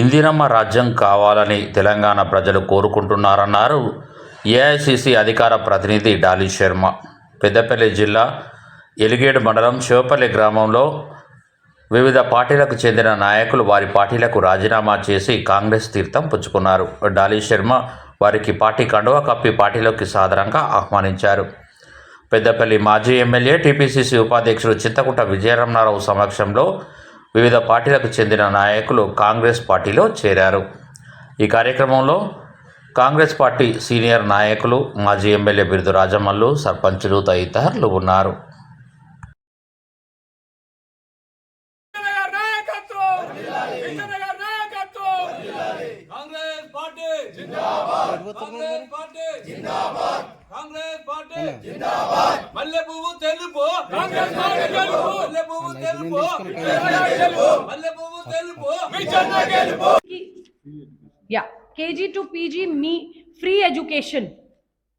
ఇందిరమ్మ రాజ్యం కావాలని తెలంగాణ ప్రజలు కోరుకుంటున్నారన్నారు ఏఐసిసి అధికార ప్రతినిధి డాలీ శర్మ. పెద్దపల్లి జిల్లా ఎలిగేడు మండలం శివపల్లి గ్రామంలో వివిధ పార్టీలకు చెందిన నాయకులు వారి పార్టీలకు రాజీనామా చేసి కాంగ్రెస్ తీర్థం పుచ్చుకున్నారు. డాలీ శర్మ వారికి పార్టీ కండువా కప్పి పార్టీలోకి సాదరంగా ఆహ్వానించారు. పెద్దపల్లి మాజీ ఎమ్మెల్యే టీపీసీసీ ఉపాధ్యక్షుడు చింతకుంట విజయరమణారావు సమక్షంలో వివిధ పార్టీలకు చెందిన నాయకులు కాంగ్రెస్ పార్టీలో చేరారు. ఈ కార్యక్రమంలో కాంగ్రెస్ పార్టీ సీనియర్ నాయకులు, మాజీ ఎమ్మెల్యే బిరుదు రాజమల్లు, సర్పంచులు తదితరులు ఉన్నారు. या KG to PG free education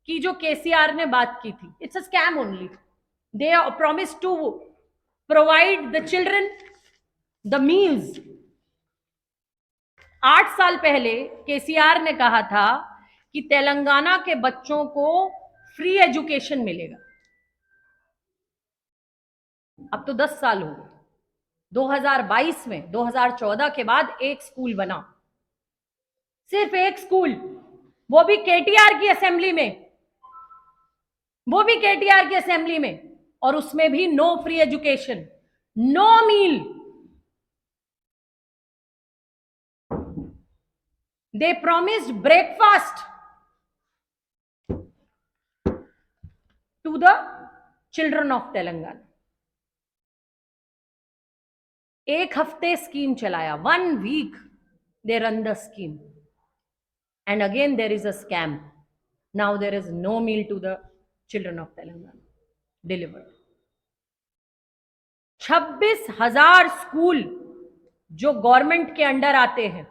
की जो केसीआर ने बात की थी, it's a scam only. They promise to provide the children the meals. 8 साल पहले केसीआर ने कहा था कि तेलंगाना के बच्चों को फ्री एजुकेशन मिलेगा. अब तो 10 साल हो गए. 2022 में 2014 के बाद एक स्कूल बना, सिर्फ एक स्कूल, वो भी केटीआर की असेंबली में, और उसमें भी no free education, no meal. They promised breakfast to the children of Telangana. एक हफ्ते स्कीम चलाया, 1 week they run the scheme, and again there is a scam. Now there is no meal to the children of Telangana delivered. 26,000 school जो government के under आते हैं,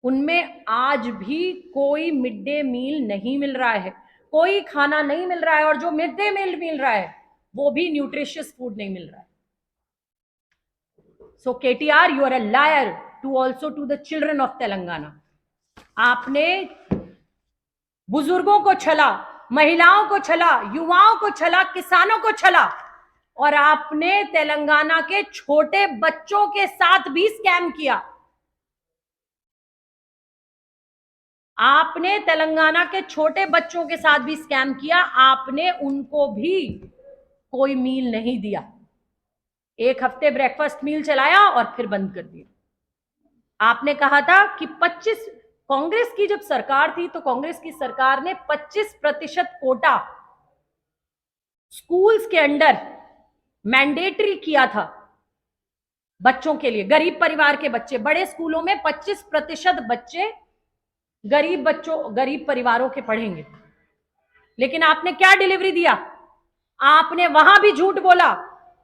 उनमें आज भी कोई मिड डे मील नहीं मिल रहा है, कोई खाना नहीं मिल रहा है, और जो मिड डे मील मिल रहा है वो भी न्यूट्रिशियस फूड नहीं मिल रहा है. So KTR, you are a liar to also to the children of Telangana. आपने बुजुर्गों को छला, महिलाओं को छला, युवाओं को छला, किसानों को छला, और आपने तेलंगाना के छोटे बच्चों के साथ भी स्कैम किया. आपने तेलंगाना के छोटे बच्चों के साथ भी स्कैम किया. आपने उनको भी कोई मील नहीं दिया. एक हफ्ते ब्रेकफास्ट मील चलाया और फिर बंद कर दिया. आपने कहा था कि 25, कांग्रेस की जब सरकार थी तो कांग्रेस की सरकार ने 25% कोटा स्कूल्स के अंडर मैंडेटरी किया था बच्चों के लिए, गरीब परिवार के बच्चे. बड़े स्कूलों में 25% बच्चे गरीब परिवारों के पढ़ेंगे. लेकिन आपने क्या डिलीवरी दिया? आपने वहां भी झूठ बोला,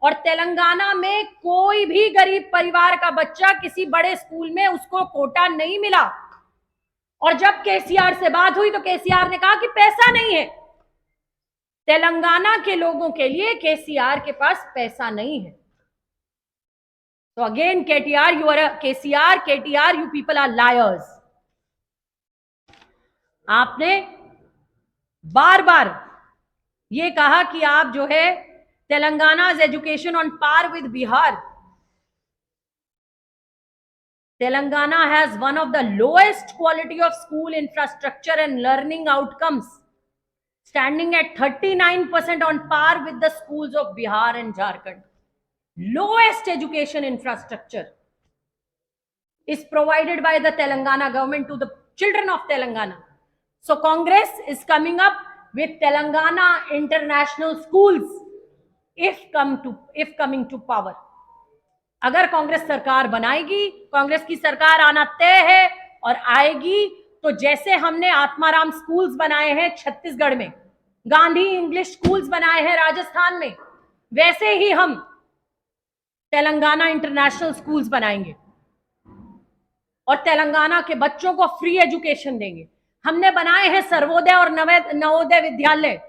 और तेलंगाना में कोई भी गरीब परिवार का बच्चा किसी बड़े स्कूल में उसको कोटा नहीं मिला. और जब केसीआर से बात हुई तो केसीआर ने कहा कि पैसा नहीं है. तेलंगाना के लोगों के लिए केसीआर के पास पैसा नहीं है. तो again KTR, you are KCR, KTR, you people are liars. आपने बार बार ये कहा कि आप जो है Telangana's education on par with Bihar. Telangana has one of the lowest quality of school infrastructure and learning outcomes, standing at 39% on par with the schools of Bihar and Jharkhand. Lowest education infrastructure is provided by the Telangana government to the children of Telangana. So Congress is coming up with Telangana International Schools if coming to power. अगर कांग्रेस सरकार बनाएगी, कांग्रेस की सरकार आना तय है और आएगी, तो जैसे हमने आत्माराम स्कूल्स बनाए हैं छत्तीसगढ़ में, गांधी इंग्लिश स्कूल्स बनाए हैं राजस्थान में, वैसे ही हम तेलंगाना इंटरनेशनल स्कूल्स बनाएंगे और तेलंगाना के बच्चों को फ्री एजुकेशन देंगे. हमने बनाए हैं सर्वोदय और नवोदय विद्यालय,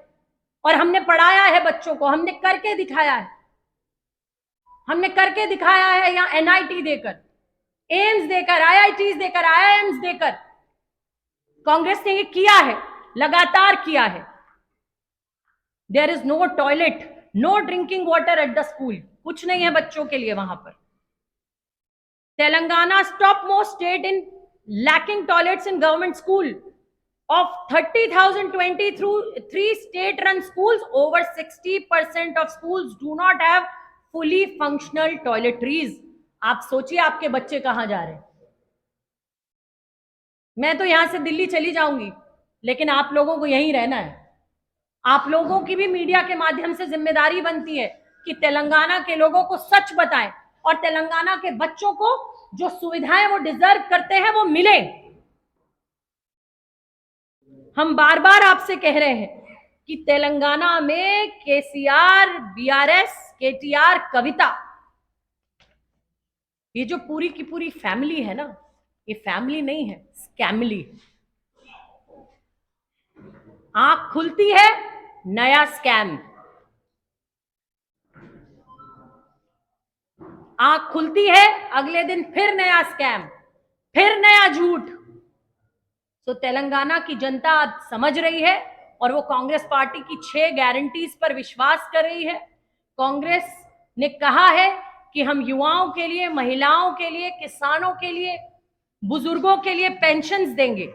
और हमने पढ़ाया है बच्चों को, हमने करके दिखाया है. यहाँ एनआईटी देकर एम्स देकर, आईआईटीज देकर, आईआईएम्स देकर कांग्रेस ने ये किया है, लगातार किया है। There is no toilet, no drinking water at the school, कुछ नहीं है बच्चों के लिए वहां पर। Telangana top most state in lacking toilets in government school. Of 30,023 state-run schools, over 60% of schools do not have fully functional toiletries. आप सोचिए आपके बच्चे कहां जा रहे हैं। मैं तो यहां से दिल्ली चली जाऊंगी, लेकिन आप लोगों को यहीं रहना है। आप लोगों की भी मीडिया के माध्यम से जिम्मेदारी बनती है कि तेलंगाना के लोगों को सच बताएं और तेलंगाना के बच्चों को जो सुविधाएं वो डिजर्व करते हैं वो मिले। हम बार बार आपसे कह रहे हैं कि तेलंगाना में केसीआर, बीआरएस, केटीआर, कविता, ये जो पूरी की पूरी फैमिली है ना, ये फैमिली नहीं है, स्कैमली। आंख खुलती है, नया स्कैम। आंख खुलती है, अगले दिन फिर नया स्कैम, फिर नया झूठ। तो तेलंगाना की जनता अब समझ रही है और वो कांग्रेस पार्टी की 6 गारंटीज पर विश्वास कर रही है। कांग्रेस ने कहा है कि हम युवाओं के लिए, महिलाओं के लिए, किसानों के लिए, बुजुर्गों के लिए पेंशन्स देंगे।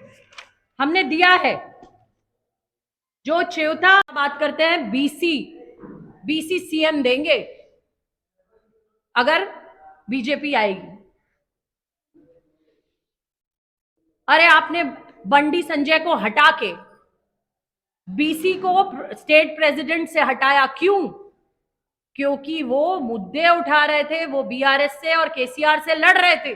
हमने दिया है। जो चौथा बात करते हैं, बीसी सीएम देंगे अगर बीजेपी आएगी। अरे आपने बंडी संजय को हटा के बीसी को स्टेट प्रेसिडेंट से हटाया, क्यों? क्योंकि वो मुद्दे उठा रहे थे, वो बीआरएस से और केसीआर से लड़ रहे थे।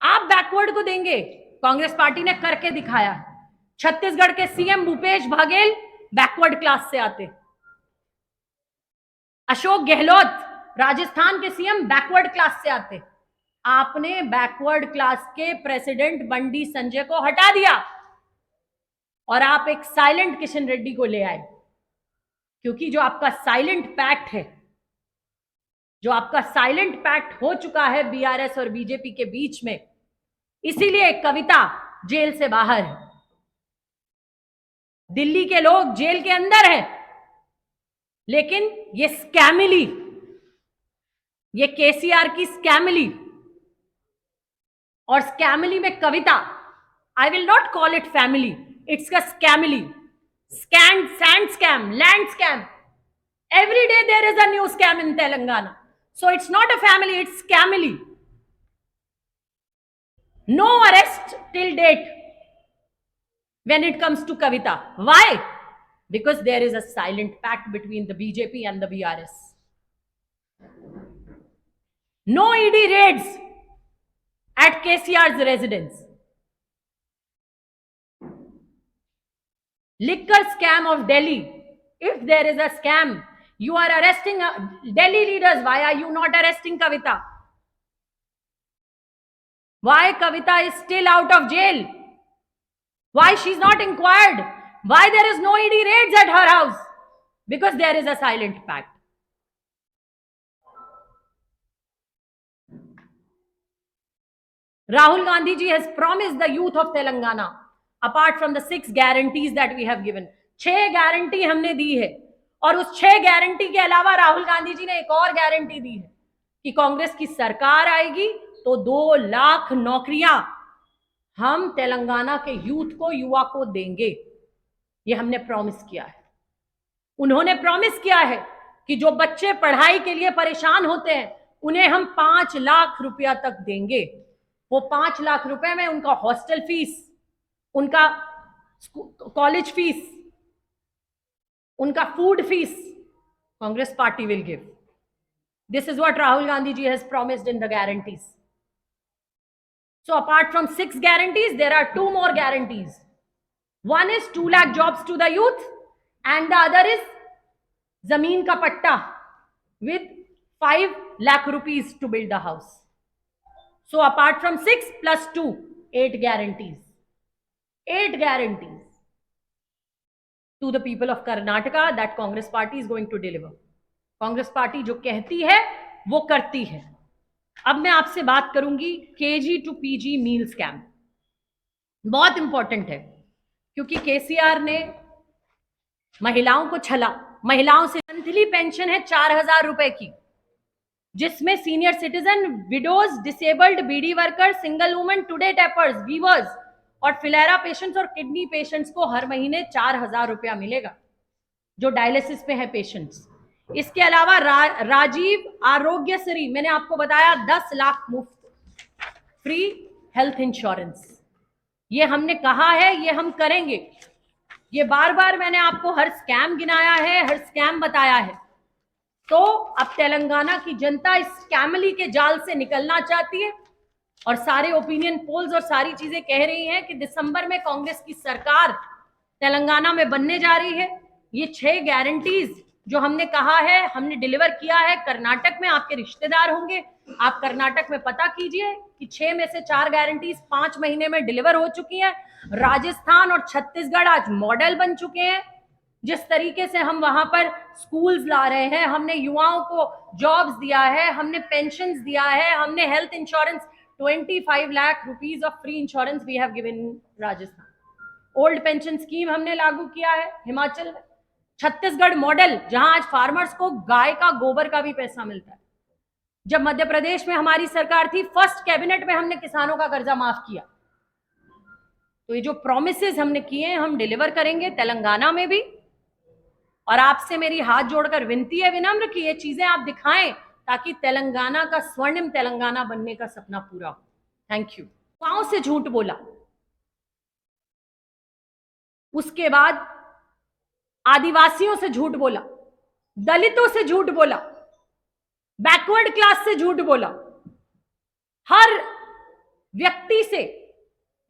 आप बैकवर्ड को देंगे, कांग्रेस पार्टी ने करके दिखाया। छत्तीसगढ़ के CM Bhupesh Baghel backward class से आते। अशोक गहलोत राजस्थान के सीएम बैकवर्ड क्लास से आते। आपने बैकवर्ड क्लास के प्रेसिडेंट बंडी संजय को हटा दिया और आप एक साइलेंट किशन रेड्डी को ले आए। क्योंकि जो आपका साइलेंट पैक्ट है, जो आपका साइलेंट पैक्ट हो चुका है बीआरएस और बीजेपी के बीच में, इसीलिए कविता जेल से बाहर है। दिल्ली के लोग जेल के अंदर हैं, लेकिन ये स्कैमिली, ये केसीआर की स्कैमिली, और स्कैमिली में Kavita, I will not call it family, it's a scamily, sand scam, land scam. Every day there is a new scam in Telangana. So it's not a family, it's scamily. No arrest till date when it comes to Kavita. Why? Because there is a silent pact between the BJP and the BRS. No ED raids at KCR's residence. Liquor scam of Delhi. If there is a scam, you are arresting Delhi leaders. Why are you not arresting Kavita? Why Kavita is still out of jail? Why she's not inquired? Why there is no ED raids at her house? Because there is a silent pact. Rahul Gandhi ji has promised the youth of Telangana, apart from the 6 guarantees that we have given, 6 guarantee हमने दी है। और उस 6 guarantee के अलावा राहुल गांधी जी ने एक और guarantee दी है कि कांग्रेस की सरकार आएगी तो 2 लाख नौकरियां हम तेलंगाना के यूथ को, युवा को देंगे। ये हमने प्रॉमिस किया है। उन्होंने प्रॉमिस किया है कि जो बच्चे पढ़ाई के लिए परेशान होते हैं उन्हें हम 5 लाख रुपया तक देंगे। वो 5 लाख रुपए में उनका हॉस्टल फीस, उनका कॉलेज फीस, उनका food fees, Congress party will give. This is what Rahul Gandhi ji has promised in the guarantees. So apart from 6 guarantees, there are 2 more guarantees. One is 2 lakh jobs to the youth, and the other is zameen ka patta with 5 lakh rupees to build a house. So apart from 6 plus 2, 8 guarantees. 8 guarantees to the people of Karnataka that Congress party is going to deliver. Congress party जो कहती है वो करती है। अब मैं आपसे बात करूंगी KG to PG meal scam. बहुत इंपॉर्टेंट है क्योंकि केसीआर ने महिलाओं को छला। महिलाओं से मंथली पेंशन है 4,000 रुपए की, जिसमें senior citizen, widows, disabled, beedi worker, single women, toddy tappers, weavers और फिलेरा पेशेंट्स और किडनी पेशेंट्स को हर महीने 4,000 रुपया मिलेगा, जो डायलिसिस पे है पेशेंट्स। इसके अलावा राजीव आरोग्यश्री, मैंने आपको बताया 10 लाख मुफ्त फ्री हेल्थ इंश्योरेंस। ये हमने कहा है, ये हम करेंगे। ये बार बार मैंने आपको हर स्कैम गिनाया है, हर स्कैम बताया है। तो अब तेलंगाना की जनता इस स्कैमली के जाल से निकलना चाहती है और सारे ओपिनियन पोल्स और सारी चीजें कह रही हैं कि दिसंबर में कांग्रेस की सरकार तेलंगाना में बनने जा रही है। ये 6 गारंटीज जो हमने कहा है, हमने डिलीवर किया है। कर्नाटक में आपके रिश्तेदार होंगे, आप कर्नाटक में पता कीजिए कि 6 में से 4 गारंटीज 5 महीने में डिलीवर हो चुकी हैं। राजस्थान और छत्तीसगढ़ आज मॉडल बन चुके हैं। जिस तरीके से हम वहां पर स्कूल्स ला रहे हैं, हमने युवाओं को जॉब्स दिया है, हमने पेंशन्स दिया है, हमने health insurance 25 lakh rupees of free insurance we have given in Rajasthan. Old pension scheme हमने लागू किया है हिमाचल में। छत्तीसगढ़ मॉडल, जहां आज फार्मर्स को गाय का गोबर का भी पैसा मिलता है। जब मध्य प्रदेश में हमारी सरकार थी, फर्स्ट कैबिनेट में हमने किसानों का कर्जा माफ किया। तो ये जो प्रॉमिसेस हमने किए हैं, हम डिलीवर करेंगे तेलंगाना में भी। और आपसे मेरी हाथ जोड़कर विनती है, विनम्र, कि ये चीजें आप दिखाएं ताकि तेलंगाना का स्वर्णिम तेलंगाना बनने का सपना पूरा हो। Thank you. गांव से झूठ बोला, उसके बाद आदिवासियों से झूठ बोला, दलितों से झूठ बोला, बैकवर्ड क्लास से झूठ बोला, हर व्यक्ति से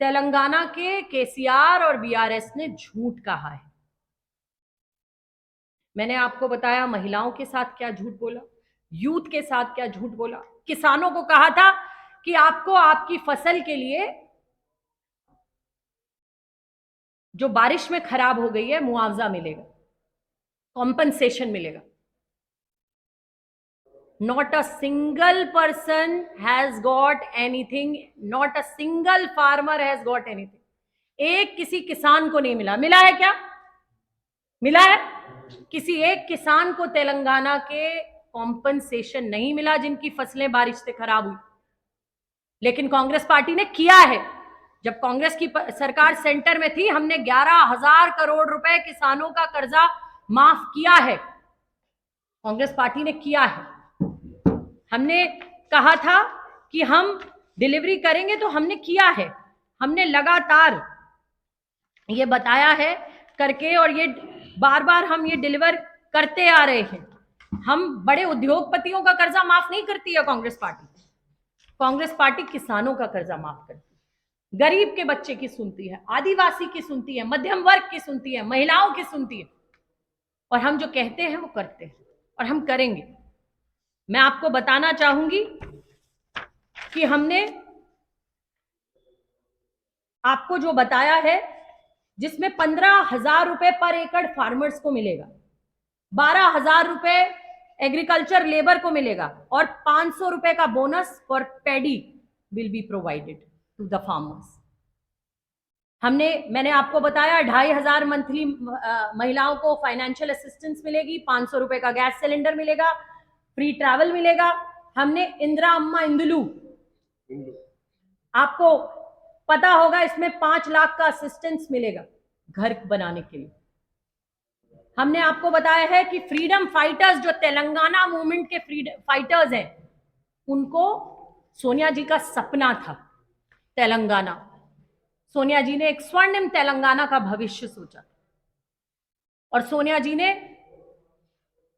तेलंगाना के केसीआर और बीआरएस ने झूठ कहा है। मैंने आपको बताया महिलाओं के साथ क्या झूठ बोला, यूथ के साथ क्या झूठ बोला। किसानों को कहा था कि आपको आपकी फसल के लिए जो बारिश में खराब हो गई है मुआवजा मिलेगा, कॉम्पनसेशन मिलेगा। Not a single person has got anything, not a single farmer has got anything. एक किसी किसान को नहीं मिला। मिला है क्या? मिला है? किसी एक किसान को तेलंगाना के कॉम्पनसेशन नहीं मिला जिनकी फसलें बारिश से खराब हुई। लेकिन कांग्रेस पार्टी ने किया है। जब कांग्रेस की सरकार सेंटर में थी, हमने 11,000 करोड़ रुपए किसानों का कर्जा माफ किया है। कांग्रेस पार्टी ने किया है। हमने कहा था कि हम डिलीवरी करेंगे, तो हमने किया है। हमने लगातार ये बताया है करके, और ये बार बार हम ये डिलीवर करते आ रहे हैं। हम बड़े उद्योगपतियों का कर्जा माफ नहीं करती है कांग्रेस पार्टी। कांग्रेस पार्टी किसानों का कर्जा माफ करती है, गरीब के बच्चे की सुनती है, आदिवासी की सुनती है, मध्यम वर्ग की सुनती है, महिलाओं की सुनती है। और हम जो कहते हैं वो करते हैं, और हम करेंगे। मैं आपको बताना चाहूंगी कि हमने आपको जो बताया है, जिसमें 15,000 रुपए पर एकड़ फार्मर्स को मिलेगा, 12,000 रुपए एग्रीकल्चर लेबर को मिलेगा, और 500 रुपए का bonus for paddy will be provided to the farmers. मैंने आपको बताया 2,500 मंथली महिलाओं को फाइनेंशियल असिस्टेंस मिलेगी, 500 रुपए का गैस सिलेंडर मिलेगा, फ्री ट्रैवल मिलेगा। हमने इंदिरा अम्मा इंदुलू, आपको पता होगा, इसमें 5 लाख का असिस्टेंस मिलेगा घर बनाने के लिए। हमने आपको बताया है कि फ्रीडम फाइटर्स, जो तेलंगाना मूवमेंट के फ्रीडम फाइटर्स हैं, उनको सोनिया जी का सपना था तेलंगाना। सोनिया जी ने एक स्वर्णिम तेलंगाना का भविष्य सोचा, और सोनिया जी ने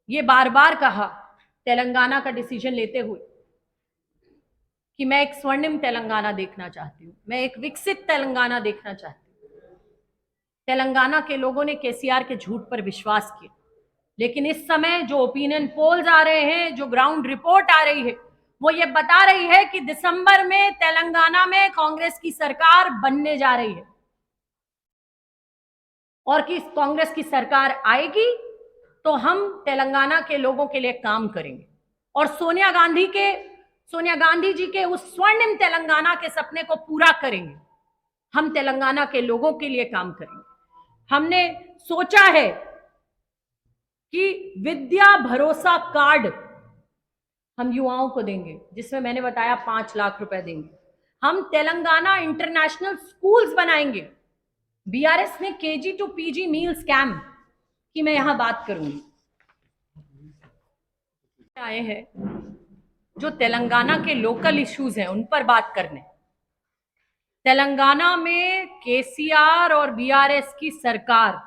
ये बार बार कहा तेलंगाना का डिसीजन लेते हुए कि मैं एक स्वर्णिम तेलंगाना देखना चाहती हूं, मैं एक विकसित तेलंगाना देखना चाहती हूं। तेलंगाना के लोगों ने केसीआर के झूठ पर विश्वास किया, लेकिन इस समय जो ओपिनियन पोल्स आ रहे हैं, जो ग्राउंड रिपोर्ट आ रही है, वो ये बता रही है कि दिसंबर में तेलंगाना में कांग्रेस की सरकार बनने जा रही है, और कि कांग्रेस की सरकार आएगी तो हम तेलंगाना के लोगों के लिए काम करेंगे। और सोनिया गांधी के सोनिया गांधी जी के उस स्वर्णिम तेलंगाना के सपने को पूरा करेंगे। हम तेलंगाना के लोगों के लिए काम करेंगे। हमने सोचा है कि विद्या भरोसा कार्ड हम युवाओं को देंगे, जिसमें मैंने बताया 5 लाख रुपए देंगे। हम तेलंगाना इंटरनेशनल स्कूल्स बनाएंगे। बीआरएस ने KG to PG meal scam की मैं यहां बात करूंगी। आए हैं जो तेलंगाना के लोकल इश्यूज हैं उन पर बात करने। तेलंगाना में केसीआर और बीआरएस की सरकार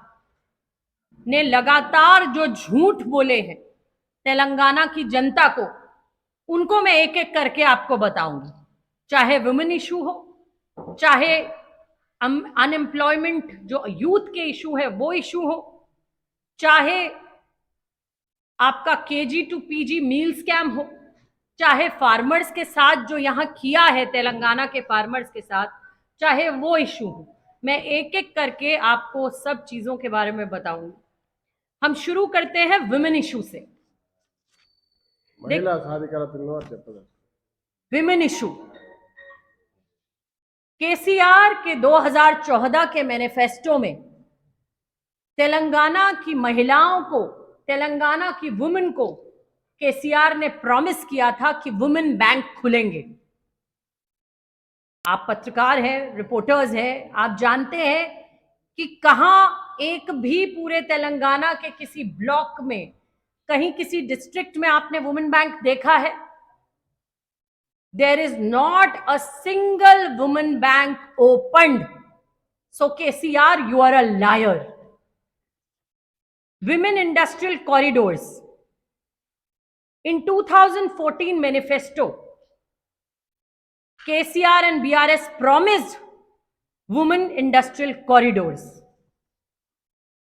ने लगातार जो झूठ बोले हैं तेलंगाना की जनता को, उनको मैं एक एक करके आपको बताऊंगी। चाहे वुमेन इशू हो, चाहे अनएम्प्लॉयमेंट जो यूथ के इशू है वो इशू हो, चाहे आपका KG to PG meal scam हो, चाहे फार्मर्स के साथ जो यहां किया है तेलंगाना के फार्मर्स के साथ, चाहे वो इशू हो, मैं एक एक करके आपको सब चीजों के बारे में बताऊंगी। हम शुरू करते हैं वुमेन इशू से। మహిళా సాధికారతలో చెప్పదు विमेन इशू केसीआर के 2014 के मैनिफेस्टो में तेलंगाना की महिलाओं को, तेलंगाना की वुमेन को केसीआर ने प्रॉमिस किया था कि वुमेन बैंक खुलेंगे। आप पत्रकार हैं, रिपोर्टर्स हैं, आप जानते हैं कि कहां एक भी पूरे तेलंगाना के किसी ब्लॉक में, कहीं किसी डिस्ट्रिक्ट में आपने वुमेन बैंक देखा है? There is not a single women bank opened. So KCR, you are a liar. Women industrial corridors. In 2014 manifesto, KCR and BRS promised women industrial corridors.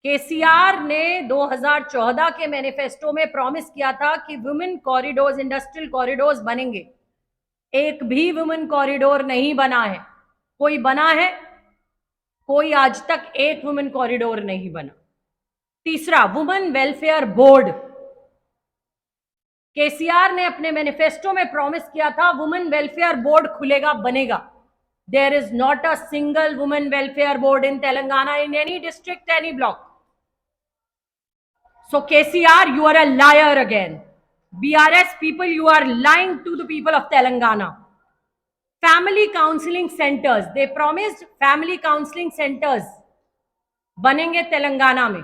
KCR ने 2014 के मैनिफेस्टो में प्रॉमिस किया था कि वुमेन कॉरिडोर्स, इंडस्ट्रियल कॉरिडोर्स बनेंगे। एक भी women corridor नहीं बना है। कोई बना है? कोई आज तक एक वुमेन कॉरिडोर नहीं बना। तीसरा, वुमेन वेलफेयर बोर्ड। केसीआर ने अपने मैनिफेस्टो में प्रॉमिस किया था वुमेन वेलफेयर बोर्ड खुलेगा, बनेगा। There is not a single women welfare board in Telangana, in any district, any block. So KCR, you are a liar again. BRS people, you are lying to the people of Telangana. Family counseling centers, they promised family counseling centers बनेंगे तेलंगाना में।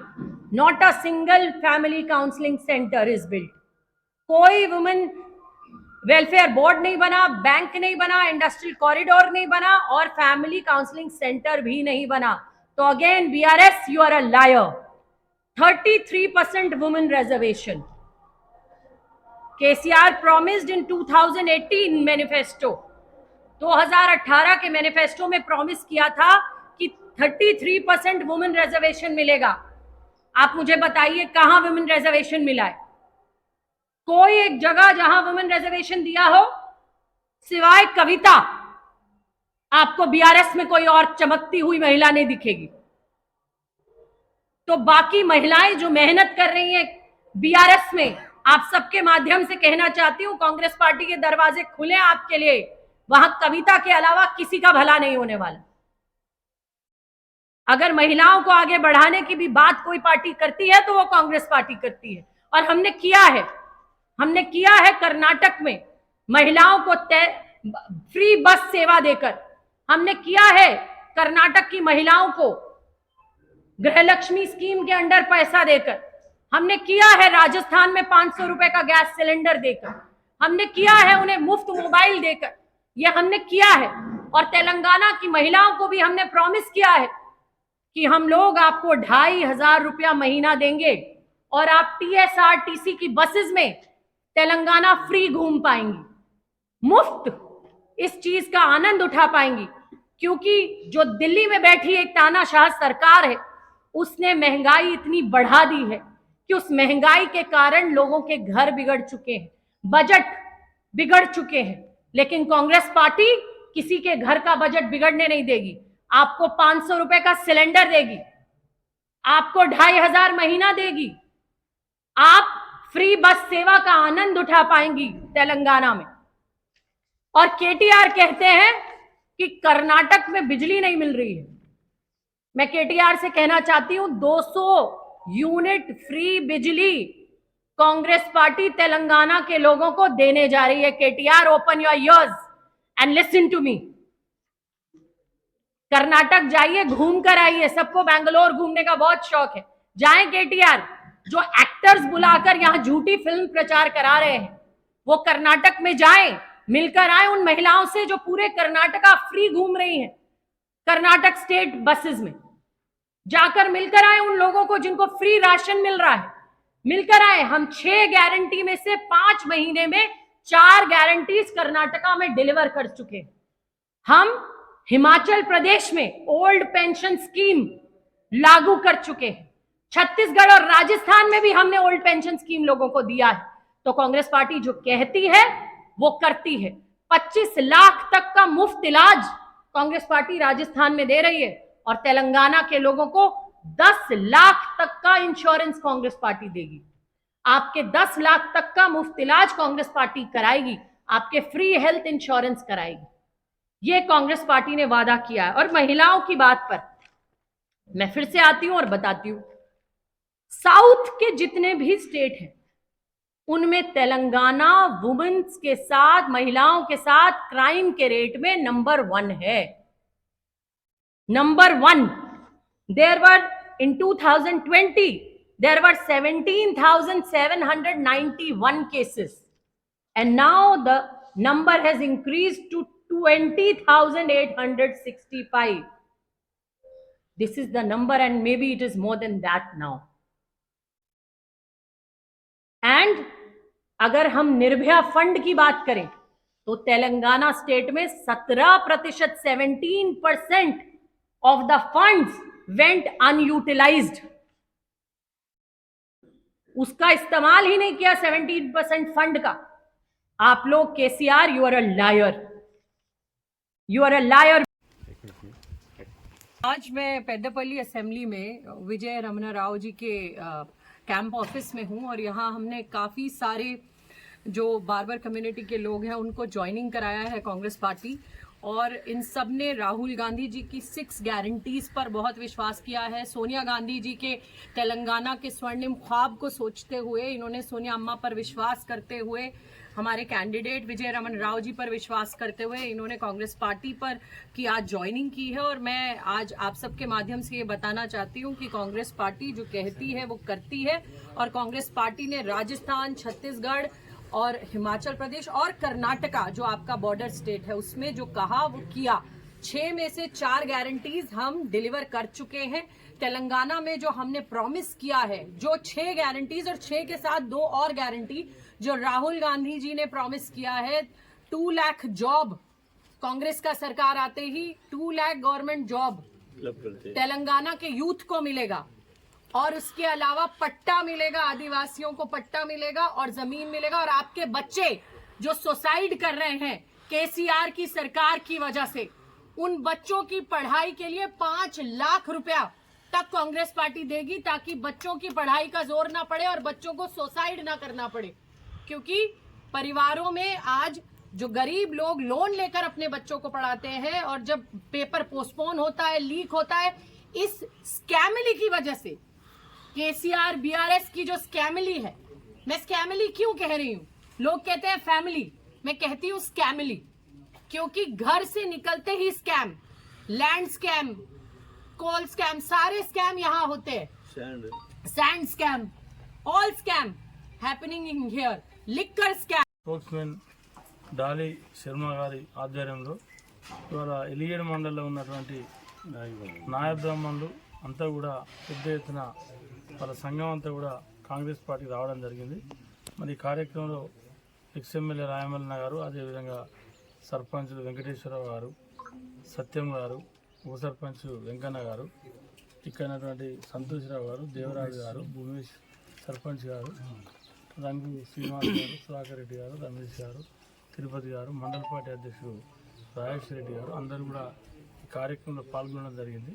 Not a single family counseling center is built. कोई women welfare board नहीं बना, bank नहीं बना, industrial corridor नहीं बना और फैमिली काउंसलिंग सेंटर भी नहीं बना। तो again BRS, you are a liar. 33% women reservation. KCR promised in 2018 manifesto, 2018 के मैनिफेस्टो में प्रॉमिस किया था कि 33% वुमेन रिजर्वेशन मिलेगा। आप मुझे बताइए कहां वुमेन रिजर्वेशन मिला है? कोई एक जगह जहां वुमेन रिजर्वेशन दिया हो सिवाय कविता, आपको बीआरएस में कोई और चमकती हुई महिला नहीं दिखेगी। तो बाकी महिलाएं जो मेहनत कर रही हैं बीआरएस में, आप सबके माध्यम से कहना चाहती हूं, कांग्रेस पार्टी के दरवाजे खुले आपके लिए। वहां कविता के अलावा किसी का भला नहीं होने वाला। अगर महिलाओं को आगे बढ़ाने की भी बात कोई पार्टी करती है तो वो कांग्रेस पार्टी करती है। और हमने किया है कर्नाटक में महिलाओं को फ्री बस सेवा देकर, हमने किया है कर्नाटक की महिलाओं को गृहलक्ष्मी स्कीम के अंडर पैसा देकर, हमने किया है राजस्थान में 500 रुपए का गैस सिलेंडर देकर, हमने किया है उन्हें मुफ्त मोबाइल देकर, यह हमने किया है। और तेलंगाना की महिलाओं को भी हमने प्रॉमिस किया है कि हम लोग आपको 2500 रुपया महीना देंगे और आप टीएसआरटीसी की बसेस में तेलंगाना फ्री घूम पाएंगी, मुफ्त इस चीज का आनंद उठा पाएंगी। क्योंकि जो दिल्ली में बैठी एक तानाशाह सरकार है, उसने महंगाई इतनी बढ़ा दी है कि उस महंगाई के कारण लोगों के घर बिगड़ चुके हैं, बजट बिगड़ चुके हैं। लेकिन कांग्रेस पार्टी किसी के घर का बजट बिगड़ने नहीं देगी। आपको 500 रुपए का सिलेंडर देगी, आपको 2500 महीना देगी, आप फ्री बस सेवा का आनंद उठा पाएंगी तेलंगाना में। और केटीआर कहते हैं कि कर्नाटक में बिजली नहीं मिल रही है। मैं केटीआर से कहना चाहती हूं 200 यूनिट फ्री बिजली कांग्रेस पार्टी तेलंगाना के लोगों को देने जा रही है। KTR, open your ears and listen to me. Karnataka जाइए, घूम कर आइए। सबको बैंगलोर घूमने का बहुत शौक है, जाएं केटीआर। जो एक्टर्स बुलाकर यहां झूठी फिल्म प्रचार करा रहे हैं वो कर्नाटक में जाएं, मिलकर आए उन महिलाओं से जो पूरे कर्नाटका फ्री घूम रही हैं कर्नाटक स्टेट बसेस में। जाकर मिलकर आए उन लोगों को जिनको फ्री राशन मिल रहा है, मिलकर आए। हम 6 गारंटी में से 5 महीने में 4 गारंटीज कर्नाटका में डिलीवर कर चुके हैं। हम हिमाचल प्रदेश में ओल्ड पेंशन स्कीम लागू कर चुके हैं। छत्तीसगढ़ और राजस्थान में भी हमने ओल्ड पेंशन स्कीम लोगों को दिया है। तो कांग्रेस पार्टी जो कहती है वो करती है। 25 लाख तक का मुफ्त इलाज कांग्रेस पार्टी राजस्थान में दे रही है और तेलंगाना के लोगों को 10 लाख तक का इंश्योरेंस कांग्रेस पार्टी देगी। आपके 10 लाख तक का मुफ्त इलाज कांग्रेस पार्टी कराएगी, आपके फ्री हेल्थ इंश्योरेंस कराएगी। ये कांग्रेस पार्टी ने वादा किया है। और महिलाओं की बात पर मैं फिर से आती हूं और बताती हूं, साउथ के जितने भी स्टेट हैं उनमें तेलंगाना वुमेन्स के साथ, महिलाओं के साथ क्राइम के रेट में नंबर 1 है। Number 1। There were in 2020 there were 17,791 cases and now the number has increased to 20,865. This is the number and maybe it is more than that now. And अगर हम निर्भया फंड की बात करें तो Telangana state में 17%, 17% of the funds went unutilized. उसका इस्तेमाल ही नहीं किया 17% फंड का। आप लोग KCR, you are a liar, you are a liar. आज मैं पेद्दपल्ली असेंबली में विजय रमना राव जी के कैंप ऑफिस में हूं और यहाँ हमने काफ़ी सारे जो बार्बर कम्युनिटी के लोग हैं उनको ज्वाइनिंग कराया है कांग्रेस पार्टी। और इन सब ने राहुल गांधी जी की 6 गारंटीज पर बहुत विश्वास किया है। सोनिया गांधी जी के तेलंगाना के स्वर्णिम ख्वाब को सोचते हुए इन्होंने सोनिया अम्मा पर विश्वास करते हुए, हमारे कैंडिडेट विजय रमन राव जी पर विश्वास करते हुए इन्होंने कांग्रेस पार्टी पर की आज ज्वाइनिंग की है। और मैं आज आप सबके माध्यम से ये बताना चाहती हूँ कि कांग्रेस पार्टी जो कहती है वो करती है। और कांग्रेस पार्टी ने राजस्थान, छत्तीसगढ़ और हिमाचल प्रदेश और कर्नाटका जो आपका बॉर्डर स्टेट है उसमें जो कहा वो किया। 6 में से 4 गारंटीज हम डिलीवर कर चुके हैं। तेलंगाना में जो हमने प्रॉमिस किया है, जो 6 गारंटीज और 6 के साथ 2 और गारंटी जो राहुल गांधी जी ने प्रॉमिस किया है, 2 लाख जॉब, कांग्रेस का सरकार आते ही 2 लाख गवर्नमेंट जॉब तेलंगाना के यूथ को मिलेगा। और उसके अलावा पट्टा मिलेगा, आदिवासियों को पट्टा मिलेगा और जमीन मिलेगा। और आपके बच्चे जो सुसाइड कर रहे हैं केसीआर की सरकार की वजह से, उन बच्चों की पढ़ाई के लिए 5 लाख रुपया तक कांग्रेस पार्टी देगी ताकि बच्चों की पढ़ाई का जोर ना पड़े और बच्चों को सुसाइड ना करना पड़े। क्योंकि परिवारों में आज जो गरीब लोग लोन लेकर अपने बच्चों को पढ़ाते हैं और जब पेपर पोस्टपोन होता है, लीक होता है, इस स्कैमली की वजह से, केसीआर बीआरएस की जो स्कैमली है, मैं स्कैमली क्यों कह रही हूं? लोग कहते हैं फैमिली, मैं कहती हूं स्कैमली, क्योंकि घर से निकलते ही स्कैम, लैंड स्कैम, कोल स्कैम, सारे स्कैम यहां होते हैं। Sand scam, all scam happening in here, liquor scam. Sportsmen Dolly Sharma గారి ఆధ్వర్యంలో ఇవాళ ఎలిగేడు మండలంలో ఉన్నటువంటి నాయ బ్రాహ్మణులు అంతా కూడా పెద్ద ఎత్తున వాళ్ళ సంఘం అంతా కూడా కాంగ్రెస్ పార్టీకి రావడం జరిగింది. మరి ఈ కార్యక్రమంలో ఎక్స్ఎమ్మెల్యే రాయమల్లన్న గారు, అదేవిధంగా సర్పంచులు వెంకటేశ్వరరావు గారు, సత్యం గారు, ఉప సర్పంచ్ వెంకన్న గారు, ఇక్కడ సంతోష్రావు గారు, దేవరాజు గారు, భూమేష్ సర్పంచ్ గారు, రంగు శ్రీనివాస్ గారు, సుధాకర్ రెడ్డి గారు, రమేష్ గారు, తిరుపతి గారు, మండల పార్టీ అధ్యక్షుడు రాజేష్ రెడ్డి గారు అందరూ కూడా ఈ కార్యక్రమంలో పాల్గొనడం జరిగింది.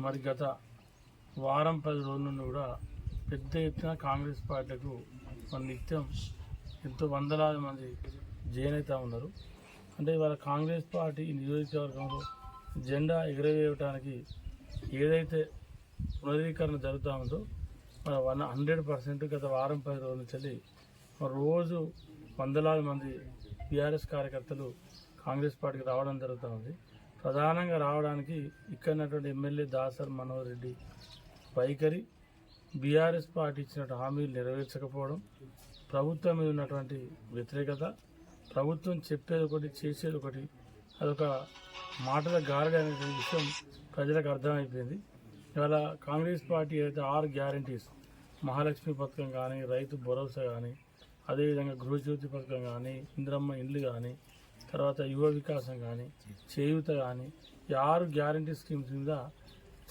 మరి గత వారం 10 రోజుల నుండి కూడా పెద్ద ఎత్తున కాంగ్రెస్ పార్టీలకు మన నిత్యం ఎంతో వందలాది మంది జాయిన్ అవుతూ ఉన్నారు. అంటే ఇవాళ కాంగ్రెస్ పార్టీ ఈ నియోజకవర్గంలో జెండా ఎగరవేయడానికి ఏదైతే పునరీకరణ జరుగుతూ ఉందో మన 100% గత వారం 10 రోజుల నుంచి రోజు వందలాది మంది బీఆర్ఎస్ కార్యకర్తలు కాంగ్రెస్ పార్టీకి రావడం జరుగుతూ ఉంది. ప్రధానంగా రావడానికి ఇక్కడటువంటి ఎమ్మెల్యే దాసర్ మనోహర్ రెడ్డి వైఖరి, బీఆర్ఎస్ పార్టీ ఇచ్చినట్టు హామీలు నెరవేర్చకపోవడం, ప్రభుత్వం మీద ఉన్నటువంటి వ్యతిరేకత, ప్రభుత్వం చెప్పేది ఒకటి చేసేది ఒకటి, అదొక మాటల గారడి అనే విషయం ప్రజలకు అర్థమైపోయింది. ఇవాళ కాంగ్రెస్ పార్టీ అయితే 6 గ్యారంటీస్, మహాలక్ష్మి పథకం కానీ, రైతు భరోసా కానీ, అదేవిధంగా గృహజ్యోతి పథకం కానీ, ఇందిరమ్మ ఇండ్లు కానీ, తర్వాత యువ వికాసం కానీ, చేయూత కానీ, ఈ 6 గ్యారంటీ స్కీమ్స్ మీద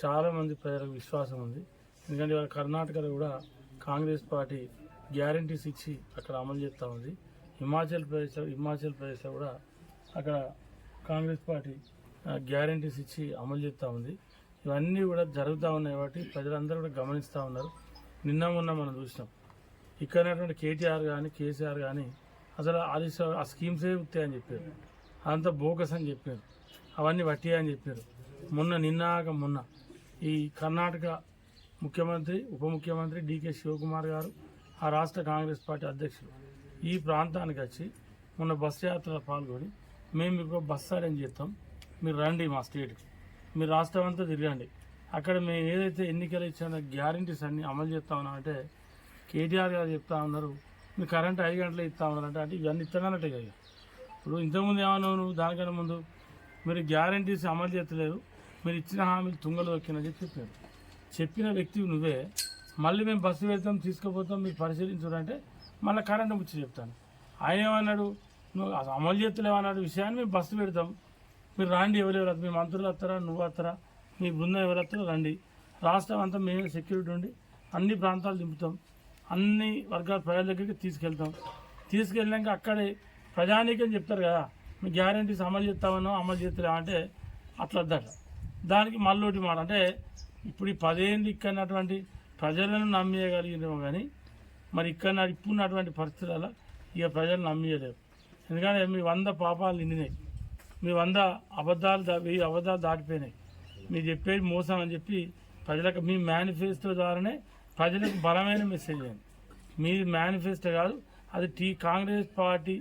చాలామంది ప్రజలకు విశ్వాసం ఉంది. ఎందుకంటే ఇవాళ కర్ణాటకలో కూడా కాంగ్రెస్ పార్టీ గ్యారంటీస్ ఇచ్చి అక్కడ అమలు చేస్తూ ఉంది. హిమాచల్ ప్రదేశ్లో కూడా అక్కడ కాంగ్రెస్ పార్టీ గ్యారంటీస్ ఇచ్చి అమలు చేస్తూ ఉంది. ఇవన్నీ కూడా జరుగుతూ ఉన్నాయి కాబట్టి ప్రజలందరూ కూడా గమనిస్తూ ఉన్నారు. నిన్న మొన్న మనం చూసినాం ఇక్కడ కేటీఆర్ కానీ కేసీఆర్ కానీ అసలు అది ఆ స్కీమ్సే ఉంటాయని చెప్పారు, అదంతా బోకస్ అని చెప్పారు, అవన్నీ వట్టియని చెప్పారు. మొన్న ఈ కర్ణాటక ముఖ్యమంత్రి ఉప ముఖ్యమంత్రి డీకే శివకుమార్ గారు, ఆ రాష్ట్ర కాంగ్రెస్ పార్టీ అధ్యక్షులు ఈ ప్రాంతానికి వచ్చి మొన్న బస్సు యాత్రలో పాల్గొని మేము మీకు బస్సు అరేంజ్ చేస్తాం, మీరు రండి మా స్టేట్కి, మీరు రాష్ట్రం అంతా తిరగండి, అక్కడ మేము ఏదైతే ఎన్నికలు ఇచ్చిన గ్యారంటీస్ అన్నీ అమలు చేస్తా ఉన్నామంటే కేటీఆర్ గారు చెప్తా ఉన్నారు మీరు కరెంట్ 5 గంటలే ఇస్తా ఉన్నారంటే అంటే ఇవన్నీ ఇస్తానన్నట్టే కదా. ఇప్పుడు ఇంతకుముందు ఏమన్నా నువ్వు దానికన్నా ముందు మీరు గ్యారంటీస్ అమలు చేస్తలేరు, మీరు ఇచ్చిన హామీలు తుంగలు దొక్కినని చెప్పిన వ్యక్తి నువ్వే. మళ్ళీ మేము బస్సు వెళ్తాం తీసుకుపోతాం మీరు పరిశీలించారంటే మళ్ళీ కరెంట్ ముచ్చి చెప్తాను. ఆయన ఏమన్నాడు, నువ్వు అమలు చేస్తలేవన్నాడు విషయాన్ని మేము బస్సు పెడతాం, మీరు రండి, ఎవరెవరు మీ మంత్రులు వస్తారా, నువ్వు వస్తారా, మీ బృందం ఎవరు వస్తారో రండి, రాష్ట్రం అంతా మేమే సెక్యూరిటీ ఉండి అన్ని ప్రాంతాలు దింపుతాం, అన్ని వర్గాల ప్రజల దగ్గరికి తీసుకెళ్ళాక అక్కడే ప్రజానీకం చెప్తారు కదా మీ గ్యారంటీస్ అమలు చేస్తామనో అమలు చేస్తలేమంటే అట్లా వద్దట. దానికి మళ్ళీ మాట అంటే ఇప్పుడు ఈ 10 ఏళ్ళు ఇక్కడటువంటి ప్రజలను నమ్మేయగలిగినాము కానీ మరి ఇక్కడ ఇప్పుడున్నటువంటి పరిస్థితులలో ఇక ప్రజలు నమ్మేయలేరు. ఎందుకంటే మీ 100 పాపాలు నిండినాయి, మీ 100 అబద్ధాలు 1000 అబద్ధాలు దాటిపోయినాయి, మీరు చెప్పేది మోసం అని చెప్పి ప్రజలకు మీ మేనిఫెస్టో ద్వారానే ప్రజలకు బలమైన మెసేజ్ అయింది. మీ మేనిఫెస్టో కాదు, అది కాంగ్రెస్ పార్టీ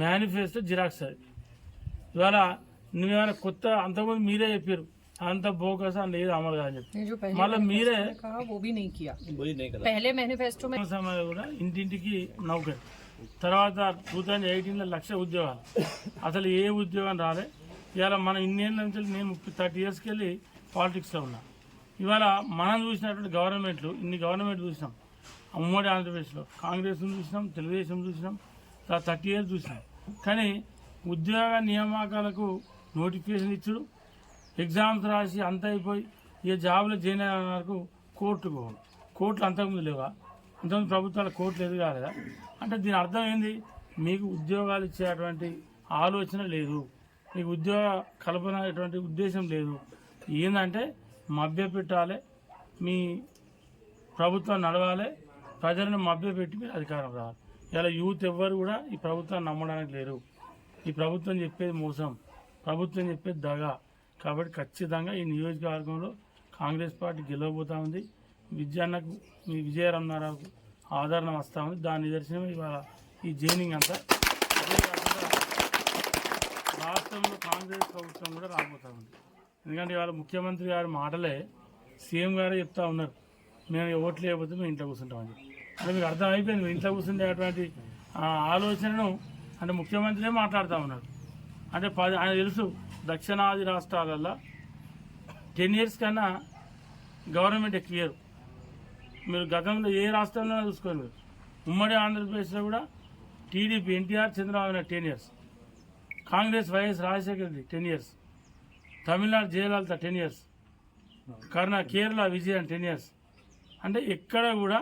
మేనిఫెస్టో జిరాక్స్. అది ఇవాళ నువ్వేమైనా కొత్త అంతకుముందు మీరే చెప్పారు అంత బోకస్ అని లేదు అమలు కాదని చెప్పి మళ్ళీ మీరే సమయంలో కూడా ఇంటింటికి నౌకరీ, తర్వాత 2018లో 1,00,000 ఉద్యోగాలు, అసలు ఏ ఉద్యోగం రాలే. ఇవాళ మనం ఇన్నేళ్ళ నుంచి నేను 30 yearsకి వెళ్ళి పాలిటిక్స్లో ఉన్నా. ఇవాళ మనం చూసినటువంటి గవర్నమెంట్లు ఇన్ని గవర్నమెంట్ చూసినాం, ఉమ్మడి ఆంధ్రప్రదేశ్లో కాంగ్రెస్ చూసినాం, తెలుగుదేశం చూసినాం, 30 years చూసినాం. కానీ ఉద్యోగ నియామకాలకు నోటిఫికేషన్ ఇచ్చుడు, ఎగ్జామ్స్ రాసి అంత అయిపోయి ఏ జాబ్లో జాయిన్ అయిన వరకు కోర్టుకు పోవడం. కోర్టులు అంతకుముందు లేవా? అంతకుముందు ప్రభుత్వాల కోర్టులు ఎదురు కాలేదా? అంటే దీని అర్థం ఏంది, మీకు ఉద్యోగాలు ఇచ్చేటువంటి ఆలోచన లేదు, మీకు ఉద్యోగ కల్పన అటువంటి ఉద్దేశం లేదు. ఏంటంటే మభ్యపెట్టాలి, మీ ప్రభుత్వం నడవాలి, ప్రజలను మభ్యపెట్టి మీరు అధికారం రావాలి. ఇలా యూత్ ఎవ్వరు కూడా ఈ ప్రభుత్వాన్ని నమ్మడానికి లేరు. ఈ ప్రభుత్వం చెప్పేది మోసం, ప్రభుత్వం చెప్పేది దగా. కాబట్టి ఖచ్చితంగా ఈ నియోజకవర్గంలో కాంగ్రెస్ పార్టీ గెలవబోతూ ఉంది. విజయాన్నకు మీ విజయరమణారావుకు ఆదరణ వస్తూ ఉంది. దాని నిదర్శనం ఇవాళ ఈ జైనింగ్ అంతా. అదేకాకుండా రాష్ట్రంలో కాంగ్రెస్ ప్రభుత్వం కూడా రాబోతూ ఉంది. ఎందుకంటే ఇవాళ ముఖ్యమంత్రి గారి మాటలే సీఎం గారే చెప్తా ఉన్నారు, మేము ఓట్లు లేకపోతే మేము ఇంట్లో కూర్చుంటామని. అంటే మీకు అర్థం అయిపోయింది, మేము ఇంట్లో కూర్చుండేటువంటి ఆలోచనను అంటే ముఖ్యమంత్రియే మాట్లాడుతూ ఉన్నాడు. అంటే ఆయన తెలుసు దక్షిణాది రాష్ట్రాలలో 10 years కన్నా గవర్నమెంట్ ఎక్కువ. మీరు గతంలో ఏ రాష్ట్రంలో చూసుకోండి, మీరు ఉమ్మడి ఆంధ్రప్రదేశ్లో కూడా TDP NTR Chandrababu Naidu 10 years, Congress YS Rajasekhara Reddy 10 years, Tamil Nadu Jayalalithaa 10 years, Kerala Vijayan 10 years. అంటే ఎక్కడ కూడా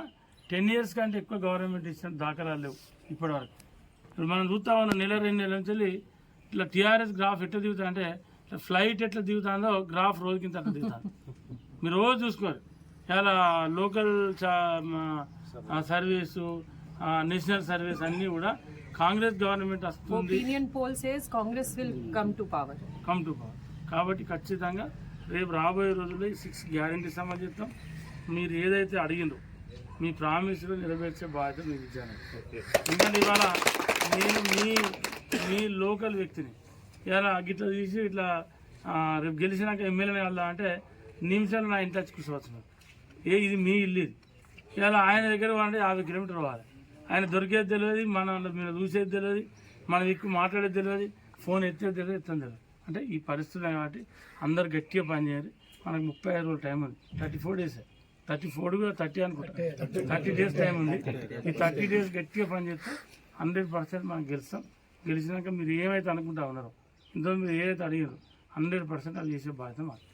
10 years కంటే ఎక్కువ గవర్నమెంట్ ఇచ్చిన దాఖలాలు లేవు ఇప్పటివరకు. ఇప్పుడు మనం చూస్తా ఉన్నాం, 1-2 నెలల నుంచి ఇట్లా టీఆర్ఎస్ గ్రాఫ్ ఎట్లా దిగుతా అంటే ఇట్లా ఫ్లైట్ ఎట్లా దిగుతుందో గ్రాఫ్ రోజుకింత అట్లా దిగుతాను. మీరు రోజు చూసుకోరు. ఇలా లోకల్ సర్వీసు, నేషనల్ సర్వీస్ అన్నీ కూడా కాంగ్రెస్ గవర్నమెంట్ వస్తుంది, Opinion poll says Congress will come to power. Come to power. కాబట్టి ఖచ్చితంగా రేపు రాబోయే రోజుల్లో ఈ 6 గ్యారెంటీస్ అమలు చేస్తాం. మీరు ఏదైతే అడిగిందో మీ ప్రామిస్లో నెరవేర్చే బాధ్యత మీకు ఇచ్చాను. ఎందుకంటే ఇవాళ నేను మీ లోకల్ వ్యక్తిని ఇలా గిట్లా తీసి ఇట్లా రేపు గెలిచినాక ఎమ్మెల్యేని వెళ్దా అంటే నిమిషాలు నా ఇంట్లో వచ్చి కూర్చోవచ్చు. ఇది మీ ఇల్లు. ఇది ఇలా ఆయన దగ్గర అంటే 50 కిలోమీటర్లు పోవాలి. ఆయన దొరికేది తెలియదు, మన మీరు చూసేది తెలియదు, మన దిక్కు మాట్లాడేది తెలియదు, ఫోన్ ఎత్తేది తెలియదు, ఎత్తని తెలియదు. అంటే ఈ పరిస్థితులు కాబట్టి అందరు గట్టిగా పనిచేయాలి. మనకు 35 రోజులు టైం ఉంది, 34 డేస్, 34 కూడా 30 అనుకుంటా, 30 డేస్ టైం ఉంది. ఈ 30 డేస్ గట్టిగా పనిచేస్తే 100% మనం గెలుస్తాం. గెలిచినాక మీరు ఏమైతే అనుకుంటా ఉన్నారో ఇందులో మీరు ఏదైతే అడిగారో 100% అది చేసే బాధ్యత మాకు.